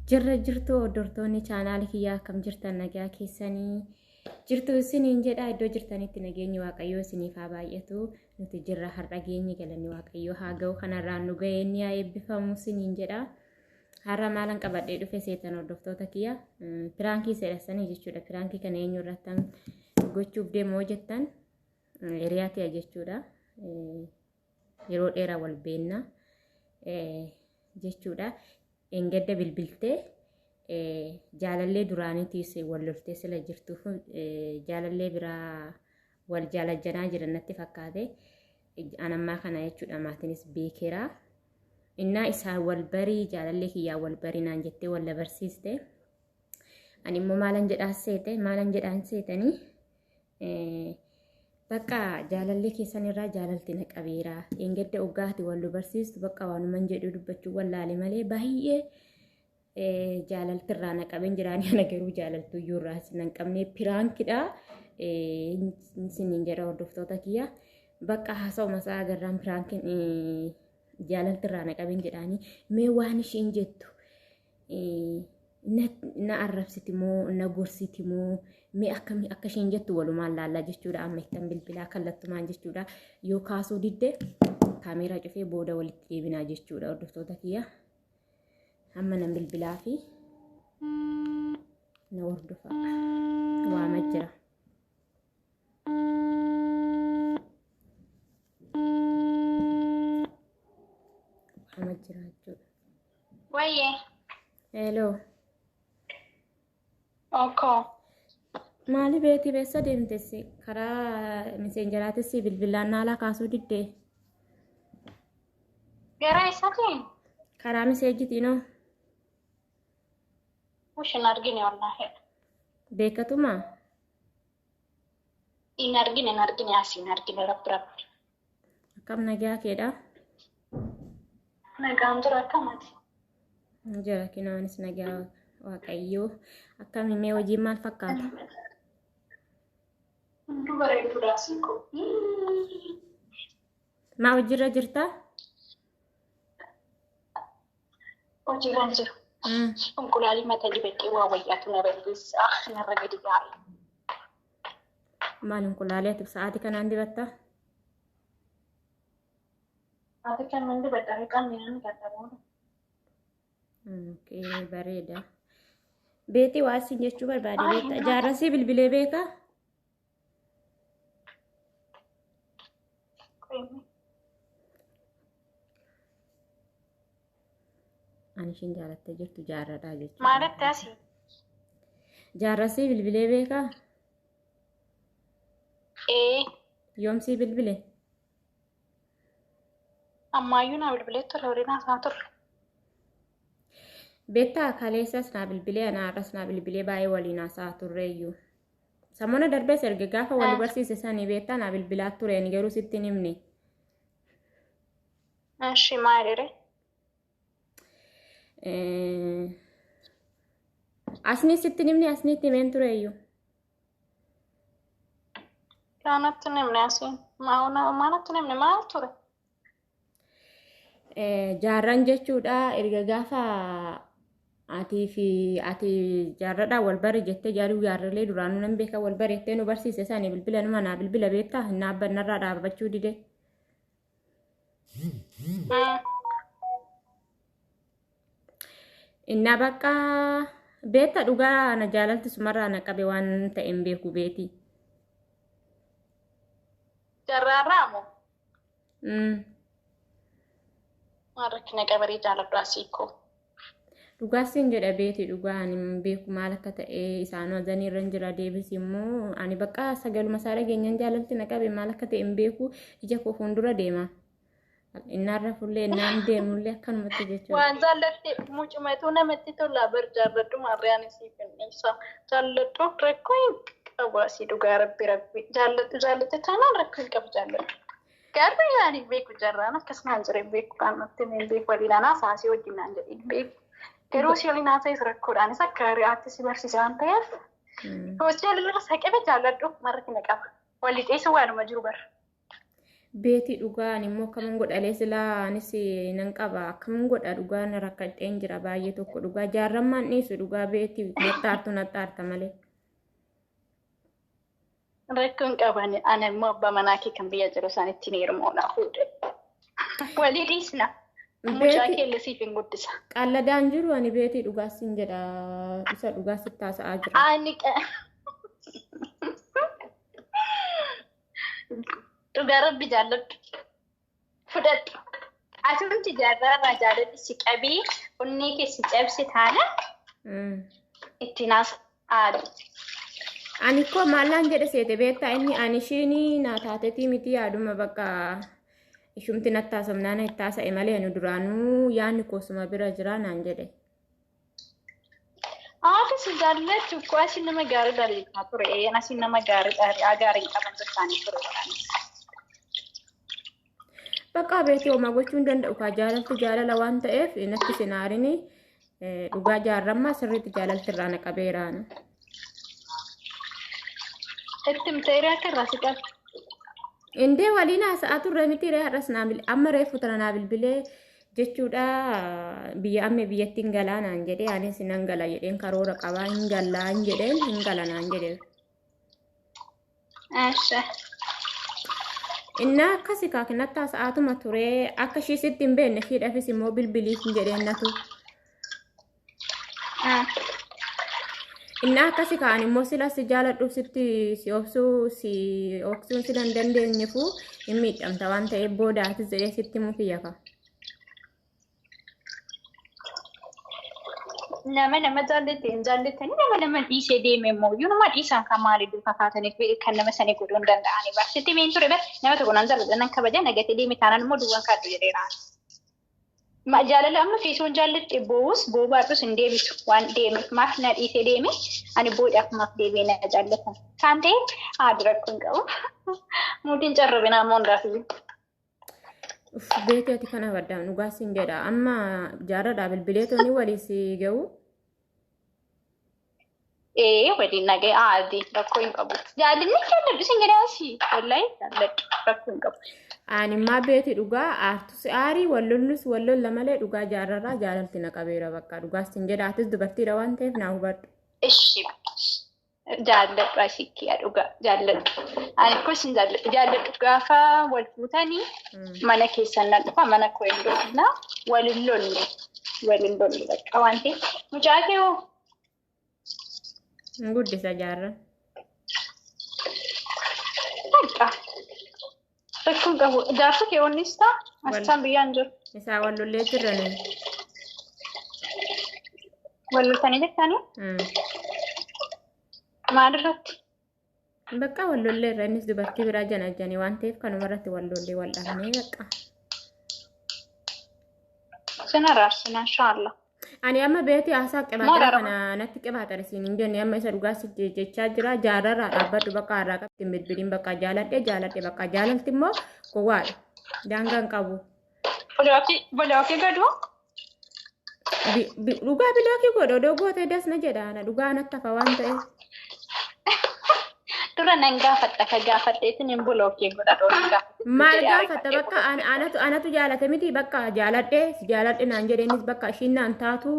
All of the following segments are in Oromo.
Jirra jirtu hordoftoonni chaanaal kiyyaa akkam jirtan nagaa keessanii jirtu isiniin jedha iddoo jirtanitti nageenyi waaqayyoo isiniif haa baay'atu nuti jirra har'a geenye galanni waaqayyoo haa ga'u kanarraan nu ga'eenni haa eebbifamu isiniin jedha har'a maalan qabadhee dhufe seetan hordoftoota kiyya piraankii seedhasanii jechuudha piraankii kana eenyu irrattan gochuuf deemoo jettan hiriyaatiya jechuudha yeroo dheeraa wal beenna jechuudha. Engedda bilbiltee jaalallee duraaniitiis wal loltee sila jirtuuf jaalallee biraa wal jaalajjanaa jiran natti fakkaate anammaa kana jechuudha maatiinis beekeraa innaa isaan wal barii jaalallee kiyyaa wal barii naan jettee wal barsiiste ani immoo maalan jedhaan seetanii bakka jaalallee keessan irraa jaalalti na qabeeraa engedda ogaati wal barsiistu bakka waanuman jedhu dubbachuu wallaale malee baay'ee jaalalti irraa na qaben jiraanii ana garuu jaalaltu iyyuu irraa sin qabne piraankidha isiniin jedha hordoftoota kiyya bakka haasa'uma isaa agarraan piraankin jaalalti irraa na qaben jedhaanii mee waan ishiin jettu na arrabsiti moo na gorsiti moo mee akkamii akka isheen jettu walumaan laallaa jechuudha amma ittan bilbilaa kallattumaan jechuudha yoo kaasuu didde kaameeraa cufee booda walitti deebinaa jechuudha hordoftoota kiyya amma nan bilbilaa fi na hordofa waama jira jechuudha Waye. hello Oko. maali beeti beessa deemtessi karaa miseenjaraatissi bilbilaan naalaa kaasuu diddee Gara isatiin? karaa miseejitiinoo Mushin argine wallahi. beekatumaa In argine asin argine rabbi. akkam nagaa keedha Nagaan jira akkamati. jira kinaanis nagaa waaqayyoo akkam himee hojiin maal fakkaata Hundu bareeduudha asiiko. maa hojiirra jirtaa Hojii kan jiru. Onkolaalii mata dibadhee waa wayyaatu na balleessaa narra gadi gaa'e. maal onkolaalee ati sa'aatii kanaan dibatta Ati kan man dibadhaa qabneen gaddaboodha. bareeda beetii waa isin jechuu barbaade beekta jaarrasii bilbilee beekaa ani ishiin jaalattee jirtu jaarradhaa jechuudha Maalitti asii? jaarrasii bilbilee beekaa yoomsii bilbile Ammayyuu na bilbilee ture waliin haasa'aa turre. beektaa kaleessas naa bilbilee anaarras naa bilbilee baay'ee waliin haasa'aa turreeyyuu sammuna darbees erga gaafa wal barsiise sanii beektaa naa bilbilaa tureen garuu sitti hin himne Ashi maalire? asni sitti hin himne asniitti himeen tureeyyuu Kaanatti nimne asiin. Maalatti nimne maal ture? jaarran jechuudha erga gaafa ati jaarradhaa wal bari jettee jaaruu jaarralee duraanuu nan beeka wal bareettee nu barsiise isaanii bilbila numa naa bilbila beektaa hin dhaabbannarraa dhaabbachuu dide innaa bakka beetta dhugaa na jaalalti sumarraa na qabe waan ta'een beeku beeti Jarraarraamoo? Rakkina qabarii jaaladhu asiikoo. dhugaasiin jedha beeti dhugaa ani beeku maal akka ta'e isaan wazanii irra jira deebis immoo ani bakka sagaluma isaa dhageenyaan jaalalti na qabe maal akka ta'e beeku ija koo fuuldura deema innaarra fullee innaan deemullee akkanumatti jechuudha Waan jaallatte mucumatu namatti tola bar jaalladhu maarraan isii finniisa. Jaalladhu rakkoo hin qabu asii dhugaa rabbi. Jaallatte taanaan rakkoo hin qabu jaalladhu. Garbi yaani beeku jarraan akkasumaan jiree beeku kaanatti mee beeku waliin saasii wajjin naan jedhin beeku. Garuu si waliin haasa'is rakkoodhaanis akka hiriyaatti si barsiisa waan ta'eef. Hojii jaalallee saqebe jaalladhu marratti na qaba. Walli dheessu waanuma jiru bara. beeti dhugaan immoo kaman godhalee silaa anis nan qaba kaman godha dhugaan rakkadheen jira baay'ee tokko dhugaa jaarrammaan dhiisu dhugaa beeti naxxaarta malee. Rakkoon qaban ana immoo abbaa manaa kee kan biyya jiru isaanitti ni hirmuudha fuudhe. Walii dhiisna. Mucaa keelle siif hin guddisa. Qalladaan jiru ani beeti dhugaa siin jedha isa dhugaa sitti haasa'aa jira. Ani dhugaa rabbi jaalladhu. Fudhadhu. Asumti jaarraa jaalladhu si qabii onnee kee si cabsi taana itti naas aadu. Ani ko maalaan jedhe seete beektaa inni ani ishiin naa taatetii miti yaaduma bakka ishumti nattaasomnaan ittaasa'e malee nu duraanuu yaanni koosuma bira jira naan jedhe. Si jaallattu ko asin nama gaarii dhallisaa ture asin nama gaarii qaban jirtaanii ture. Bakka beektii homaa gochuun danda'u kaa jaalalti jaalala waan ta'eef natti sinaarini dhugaa jaarrammaa sirriitti jaalalti irraa naqabeeraana. Itti mteeraa karraa si qabu. Indee waliin haasa'aa turre miti ree har'as amma reeffu tana naa bilbilee jechuudha biyya amme biyyattiin galaanaan jedhee anis nan gala jedheen karoora qabaa hin gallaan jedheen hin galanaan jedhee. Inna akkasi kaakinatti haasa'aatuma ture akka ishii sitti hin beekne ishiidhaafis immoo bilbiliif hin jedheen natu. Inna akkasi kaan immoo sila si jaaladhuuf sitti si obsuun si dandeenyeefu hin miidhamta waan ta'eef boodaatis jedhee sitti mufiyya ka. Nama jaallatanii nama dhiisee deeme immoo yoo nama dhiisan kan maali duukaa kaataniif kan nama sanii godhuu hin danda'anii baasitti meen ture nama tokko nan jaalladha nan kabaja nagatee deeme taanaan immoo duwwaan kaaddu jedheeraan. Jaalala amma fiisuun jaalladhe boo baadhus hin deebisu waan deemeef maaf na dhiisee deeme ani boodhaaf maaf deebee na jaallatan. Kan ta'e haadha rakkoon qabu. Mootiin carrabe naammoo hundaafii. Beektii ati kana baddaan dhugaas hin jedha amma jaarradhaa bilbileetonni waliis ga'u. Waliin nagee aadii rakkoo hin qabu. Jaalalli jaalladhu sin jedhaasi wallahi jaalladhu rakkoo hin qabu. Animmaa beeti dhugaa aartus aarii wallollus wallolla malee dhugaa jaarrarraa jaalalti na qabeera bakka dhugaas hin jedha atis dubartiidha waan ta'eef naa hubadhu. Ishi jaalladhu asiikkiyaa dhugaa jaalladhu. Ani kunis hin jaalladhu gaafa wal fuutanii mana keessan nan dhufa mana koo hin lollu waliin lollu bakka waan ta'eef mucaa kee hoo. Guddisa jaarran. Bakka. Rakkoon qabu jaarsa kee onnis ta'a asxaan biyyaan jiru. Isaa wallollee jirran. Walloltanii jettanii? Maalirratti? Bakka wallollee irra innis dubartii biraa janajjanii waan ta'eef kanuma irratti wallollee wal dhaabnee bakka. Sina raarsina inshaallah. Ani amma beeti haasaa qibaatara kana natti qibaatara siin hin jenne amma isa dhugaas jechaa jira jaarrarraa dhaabbadhu bakka harraa qabdi bilbiliin bakka jaaladhe bakka jaalalti immoo gowwaadha daangaan qabu. Bilookii gaduu? Dhugaa bilookii godha odoo gootee dasna jedhaana dhugaa natti hafa waan ta'eef. Dura nan gaafatta ka gaafadheetiin hin bilookii godha dhoorgaa. Maal gaafatta bakka anatu jaalate miti bakka jaaladhe naan jedheenis bakka ishiin naan taatu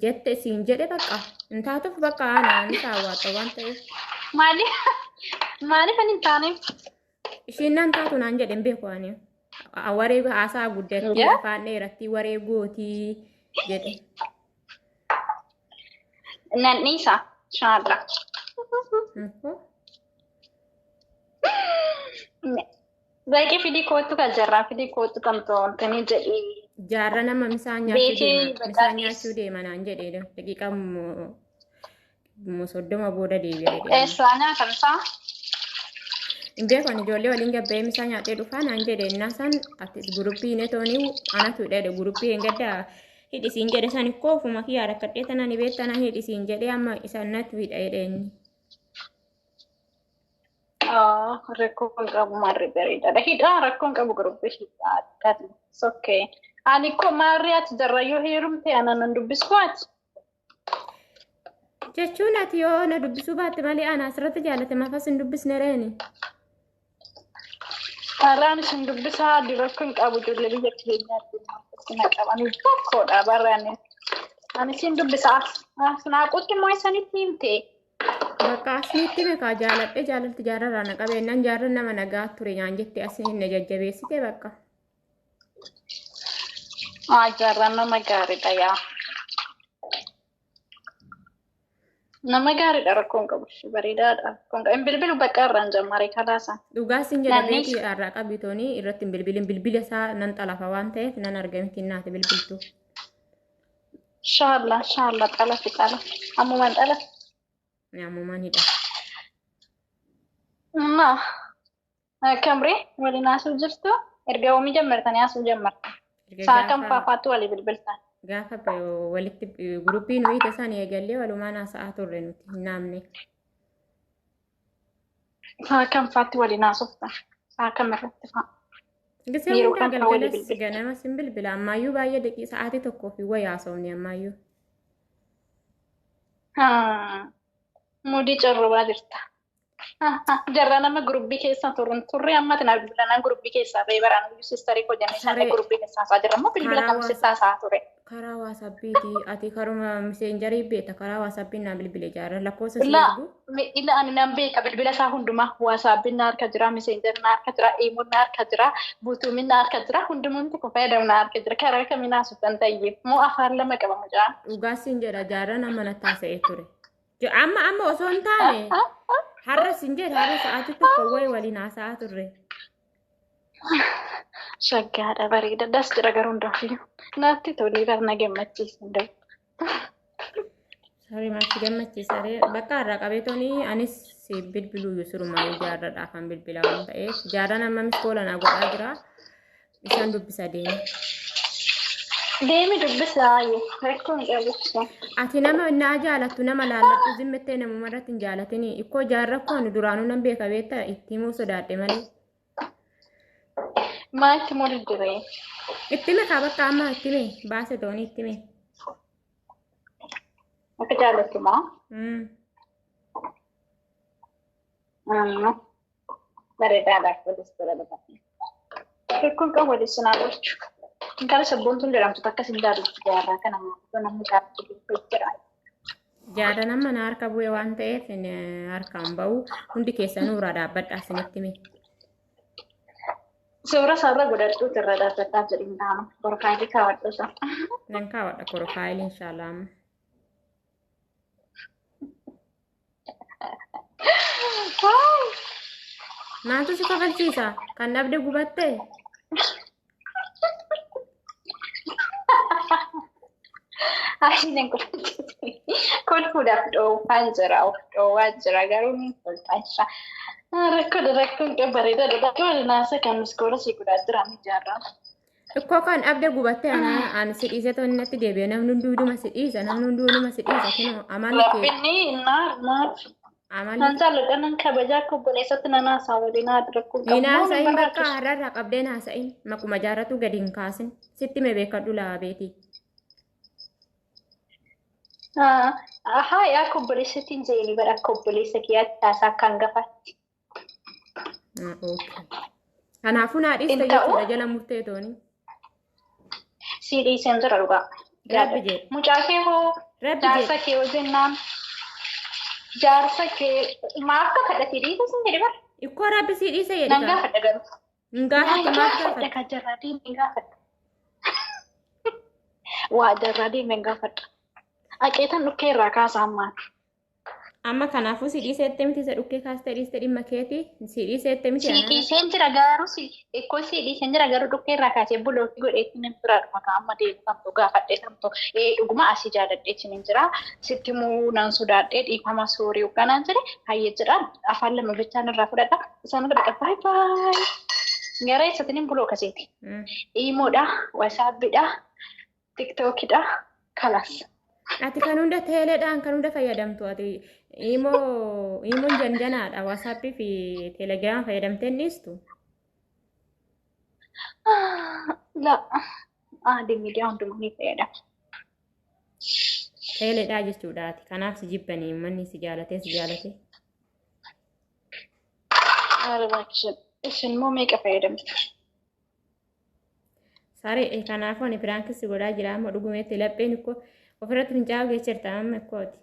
jette siin jedhe bakka hin taatuuf bakka aanaan saawwaata waan ta'eef. Maaliif hin taaneef? Ishiin naan taatu naan jedhe hin beeku ani. Waree haasaa guddatti afaan dheeratti waree gootii jedhe. Nan dhiisa inshaallah. Baay'ee fidii kootu kan jarraa fidii kootu kan to'atanii jedhee. Jaarra nama misaan nyaachuu deema naan jedhee daqiiqa soddoma booda deebi'ee. Eessaa nyaatan isaa? Hin beekan ijoollee waliin gabba'ee misaa nyaatee dhufaa naan jedhee innaasan guruppii netoonii anatu dheedhe guruppii hin gaddaa hidhisiin jedhe san ikkoo ofuma kiyyaa rakkadhee tanaan beektanaan hidhisiin jedhee amma isaan natti hidhee inni. Rakkoon qabu maarree bareedaadha. Hidhaa rakkoon qabu guruppii hidhaa. Sokkee. Ani ko maarree ati jarrayyoo heerumte ana nan dubbisuu ati. Jechuun ati yoo na dubbisuu baatte malee ana asirratti jaallatamaaf as hin dubbisne reeni. Halaan isin dubbisaa dirakkoon qabu ijoollee biyya keenyaatti isin qabanii tokkodha barraane. Ani isin dubbisaa naaqutti immoo isanitti himte. Bakka asinitti beekaa jaaladhe jaalalti jaararraa na qabeennan jaarran nama nagaa ture nyaan jette asin na jajjabeessite bakka. Jaarran nama gaariidha yaa. Nama gaariidha rakkoon qabu bareedaadha. Kan bilbilu bakka irraan jammaree kalaasa. Dhugaa sin jedha beekii irraa qabitoonii irratti bilbila isaa nan xalafa waan ta'eef nan argamti naati bilbiltu. Inshallah xalafi ammumaan xalafi. Ammumaan hidha. Kamri waliin haasuu jirtu erga oomii jammartanii haasuu jammartan. Saa kam faafaatti walii bilbiltan. Gaafa walitti guruppiin wayita isaan eegallee walumaan haasa'aa turre nuti hin naamne. Saa kam faatti waliin haasoftan? Saa kam irratti fa'a? Gisee hunda galgalas ganama sin bilbila ammayyuu baay'ee daqiiqa sa'aatii tokkoo fi wayii haasofne ammayyuu. Mudii carrabaa jirta. Jarra nama gurupbii keessa turre amma tana bilbilanaan gurupbii keessaa ta'e baraan sistarii koo jennee isaanii gurupbii keessaa isaa jirra immoo bilbila kam sittaa isaa ture. Karaa waasabbiiti ati karuma miseenjarii beekta karaa waasabbii naa bilbile jaarra lakkoofsa ila ani nan beeka bilbila isaa hundumaa waasabbiin na harka jira miseenjarii na harka jira iimuun na harka jira buutuumiin na harka jira hundumti kun fayyadamu na harka jira karaa kamiin haasoftan ta'eef moo afaan lama qabamu jaa. Dhugaasiin jedha jaarra nama na taasa'ee ture. Amma osoo hin taane har'a sin jedha har'a sa'aatii tokko wayii waliin haasa'aa turre. Shaggaadha bareeda das jira garuu hundaafiyyuu naatti tolii barna gammachiisa hunda'u. Sari maatti gammachiisaree bakka irraa qabeetoni anis bilbiluu yusurumaa jaarradhaaf kan bilbilaa waan ta'eef jaarran amma miskoola naa godhaa jira isaan dubbisa deeme. Deemi dubbisaa rakkoon qabu. Ati nama naa jaalattu nama laalladhu zimmettee namuma irratti hin jaalatini ikkoo jaarra koon duraanuu nan beeka beekta itti himuu sodaadhe malee. Maatti moli diree? Ittime kaa bakka amma ittime baase tooni ittime. Akka jaalattu moo? Bareedaadha akka distura lafatee. Rakkoon qabu waliin naa gochuu. Kan sabboontuun jedhamtu takka sin jaallattu jaarraa kana namni jaallattu jira. Jaarra nama na harka bu'e waan ta'eef harkaan bahu hundi keessanuu irraa dhaabbadhaa isinitti hime. Suura isaarra godhadhuu irra dhaabbataa jedhin taanu profaayilii kaawwadhu isa. Nan kaawwadha profaayilii inshaallah amma. Maantu si kafalchiisa? Kan dhabde gubatte? Aashinen kolfuudhaaf dhoowwaan jira garuu ni kolfaacha. Rakkoon bareedaadha. Bakka naasa kan miskoola si godhaa jira ni jaarraa. Ikkoo kan dhabde gubatte ani si dhiise toonni natti deebi'e namni hunduuduma si dhiisa namni hunduuduma si dhiisa kunoo amalli kee. Rabbiin maaf. Nan jaalladha nan kabajaa akka obboleessatti nan haasaa waliin haadha rakkoon qabu. Hin haasa'in bakka har'arraa qabdeen haasa'in makuma jaarratu gadi hin kaasin sitti mee beekadhu laa beetii. Yaa akka obboleessatti hin jeeni bara akka obboleessa kiyyaatti haasaa kan gafaatti. Kanaafuu naa dhiiste jechuudha jala murtee tooni. Si dhiiseen jira dhugaa. Rabbi jee. Mucaa kee hoo jaarsa kee hoo jennaan. Jaarsa kee maaf ka kadhatee dhiise sin jedhe bara. Ikkoo rabbi si dhiise jedhe. Nan gaafadha garuu. Hin gaafadha maaf gaafadha. Kan jarraadii hin gaafadha. Waa jarraadii hin gaafadha. Aqeetan dhukkee irraa kaasaa ammaan. Amma kanaafuu si dhiiseette miti isa dhukkee kaastee dhiiste dhimma keeti si dhiiseette miti. Si dhiiseen jira garuu ikkoo si dhiiseen jira garuu dhukkee irraa kaasee bulootii godheetti nan biraa dhuma amma deemfamtu gaafadhee tamtu dhuguma asii jaaladheetti nan jira sitti muu nan sodaadhee dhiifama soorii hoogganaan jedhe hayyee jira afaan lama bichaan irraa fudhadha isaan dhaqa baay'ee gara eessatiin buloo kaseeti. Iimoodha, wasaabbiidha, tiktookidha, kalas. Ati kan hunda teeleedhaan kan hunda fayyadamtu ati imoon janjanaadha wasaappii fi teelegiraam fayyadamtee dhiistu. Miidiyaa hundumaa ni fayyadama. Teeleedhaa jechuudha ati kanaaf si jibbanii manni si jaalatee si jaalatee. Isin moo meeqa fayyadamtu? Saree kanaafuu ani piraankisii godhaa jira amma dhugumeetti lapheen ikkoo ofirratti fincaa'aa geesserta amma ikkooti.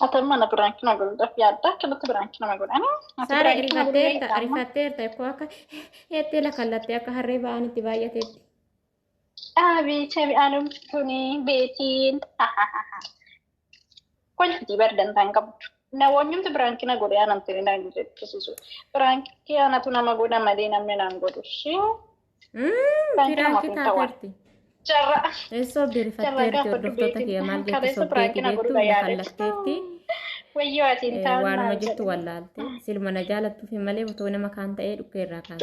Atan mana biraanki na godhuudhaaf yaadda akkanatti biraanki nama godhanii. Saree rifatteerta ikkoo akka heettee lakallattee akka harree ba'anitti baay'ateetti. Abicha anumtuni beetiin. Kwanti bardantaan qabdu. Namoonni biraanki na godhee anamtini na jechuusisu. Biraanki anatu nama godha malee namni naan godhushi. Biraanki taateerti. Jarra. Eessoo birifatteerti hordoftoota kiyya maal jetti sobbeeti beektu lakallatteetti. Wayyoo atiin taa'an Waanuma jirtu wallaalte silma na jaalattuufi malee otoo nama kaan ta'ee dhukkee irraa kaasa.